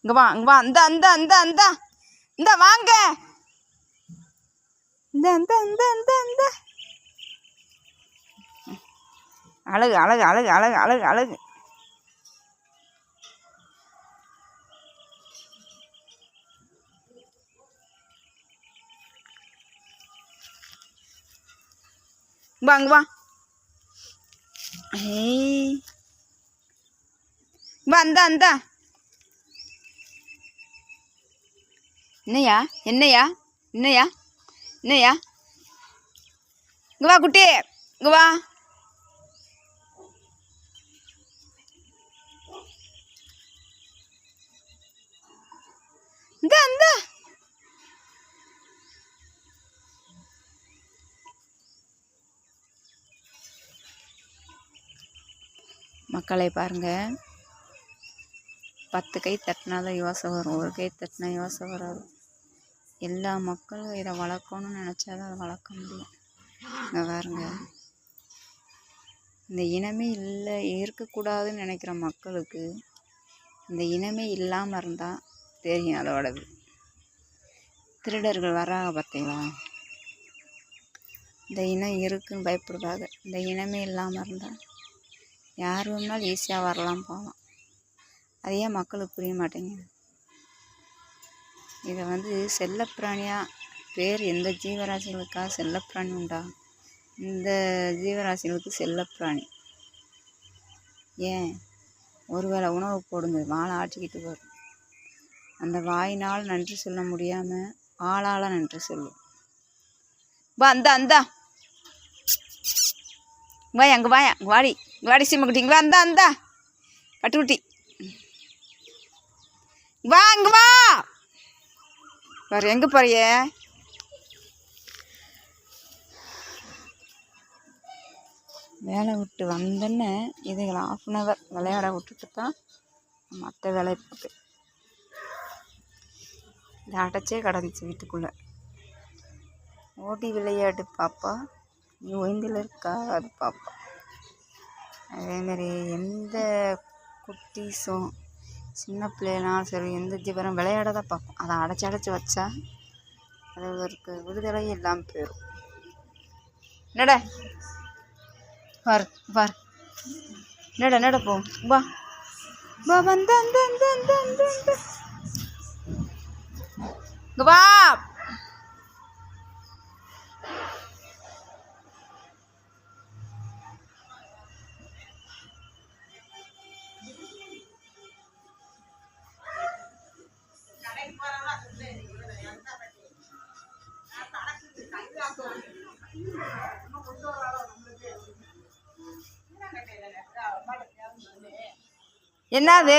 இங்கே வா இங்கே வா அந்த அந்த அந்த அந்த இந்த வாங்க இந்த அந்த அந்த அந்த அந்த அழகு அழகு அழகு அழகு அழகு அழகு வாங்க வா ஏய் வா அந்த அந்த என்னையா என்னையா என்னையா என்னையா இங்கே வா குட்டி இங்கே வா இந்த அந்த மக்களை பாருங்கள், 10 கை தட்டினா தான் யோசை வரும், ஒரு கை தட்டினா யோசை வராது. எல்லா மக்களும் இதை வளர்க்கணும்னு நினச்சா தான் அதை வளர்க்க முடியும். இங்கே பாருங்க, இந்த இனமே இல்லை இருக்கக்கூடாதுன்னு நினைக்கிற மக்களுக்கு இந்த இனமே இல்லாமல் இருந்தால் தெரியும் அதோடது. திருடர்கள் வராங்க பார்த்தீங்களா, இந்த இனம் இருக்குன்னு பயப்படுவாங்க. இந்த இனமே இல்லாமல் இருந்தால் யார் வேணுனாலும் ஈஸியாக வரலாம் போகலாம். அதையே மக்களுக்கு புரிய மாட்டேங்குது. இதை வந்து செல்லப்பிராணியாக பேர் எந்த ஜீவராசிகளுக்காக செல்லப்பிராணி உண்டா? இந்த ஜீவராசிகளுக்கு செல்லப்பிராணி. ஏன் ஒருவேளை உணவு போடுங்க, வாழை ஆட்டிக்கிட்டு வரும். அந்த வாயினால் நன்றி சொல்ல முடியாமல் ஆளால் நன்றி சொல்லும். வா அந்த அந்த வாயா அங்கே வாயா வாடி வாடி சீமக்குட்டி இங்கே வா அந்த அந்த பட்டுக்குட்டி வா இங்கே வா வேறு எங்கே போறிய? வேலை விட்டு வந்தோன்னே இதுகளை 1/2 hour விளையாட விட்டுட்டு தான் மற்ற வேலையை பார்ப்பேன். இதை அடைச்சே கிடந்துச்சு வீட்டுக்குள்ளே. ஓடி விளையாடு பாப்பா, நீ ஒய்ந்தில் இருக்காது பாப்பா. அதேமாரி எந்த குட்டீஸும் சின்ன பிள்ளைனாலும் சரி எந்த ஜீவனம் விளையாட தான் பார்ப்போம். அதை அடைச்சி வச்சா அது ஒரு விடுதலையே இல்லாமல் போயிடும். என்னடா பார் பார் நட போ வா வா வந்த அந்த அந்த அந்த அந்த அந்த இங்கே வா. என்னது